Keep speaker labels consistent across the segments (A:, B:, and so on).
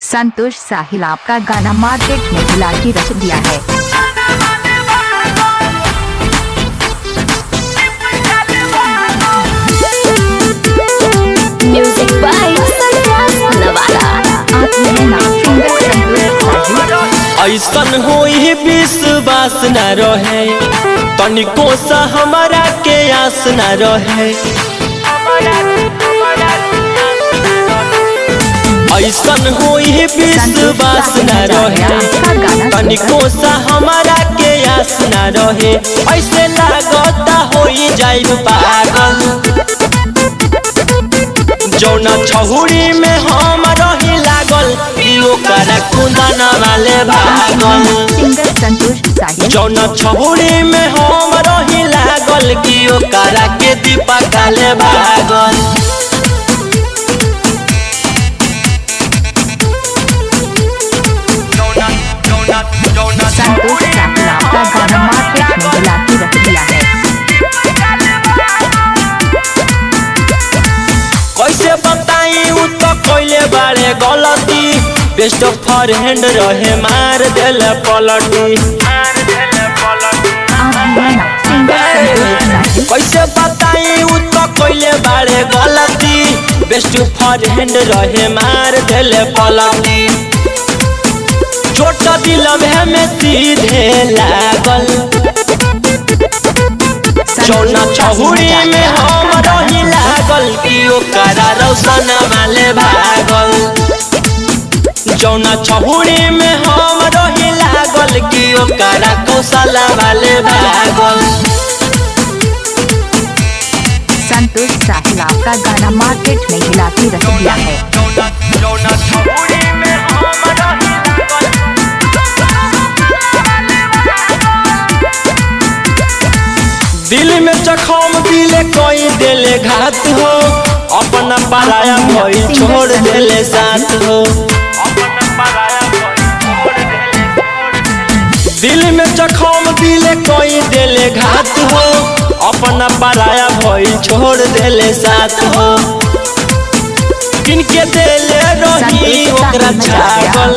A: संतोष साहिल आपका गाना मार्केट में हिला के रख दिया है।
B: Music by Nawada.
C: ऐसन होई विश्वास न रहे, तनिको सा हमारा के आस न रहे। ऐसन होई विश्वास न रहे, तनिको सा हमारा के आस न रहे। ऐसे लागता होई जाइब पागल, जौना छहुरी में हम रही लागल, ओकरा कुंदन वाले भागल। जौना छहुरी में हम रही लागल, कि ओकरा के दीपक वाले भागल।
A: संतोष साहिल आपका गाना मार्केट में हिला के रख दिया है।
C: कैसे बताई उ तो कोइले बारे गलती, बेस्ट फॉर हैंड रहे मार देल पलटी। कैसे बताई उ तो कोइले बारे गलती, बेस्ट फॉर हैंड रहे मार देल पलटी। छोट दिल में सीधे लागल, जौना छहुरी में हम रही लागल, कि ओकरा रौशन वाले भागल। जौना छहुरी में हम रही लागल, कि ओकरा कौशल वाले भागल।
A: संतोष साहिल आपका गाना मार्केट में हिला के रख दिया है।
C: दिल में जखम दिले कोई देले घात हो, अपना पराया कोई छोड़ देले साथ हो। दिल में जखम दिले कोई देले घात हो, अपना पराया भई छोड़ देले साथ हो। किनके देले रही ओकरा छागल,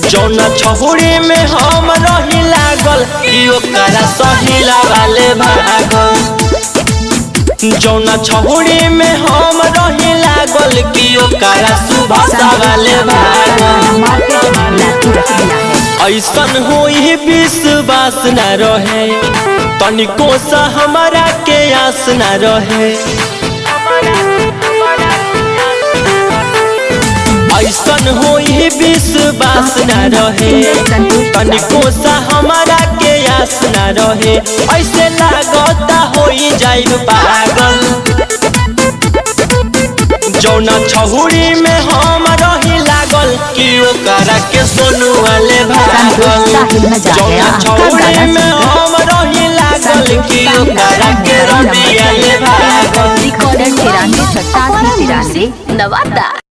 C: जौना छहुरी में हम रही लागल, कि ओकरा सहिला वाले भागल। जौना छहुरी में हम रही लागल, कि ओकरा सुभाषा वाले भागल। ऐसन होई विश्वास न रहे, तनिको सा हमारा के आस न रहे। ऐसन होई विश्वास न रहे, तनिको सा हमारा के आस न रहे। ऐसे लागता होई जाइब पागल, जौना छहुरी में हम रही लागल, कि ओकरा के सोनू वाले भागल। जौना छहुरी में हम रही लागल, कि ओकरा के रवि वाले भागल।
A: रिकॉर्डर 93 87 93
B: नवादा।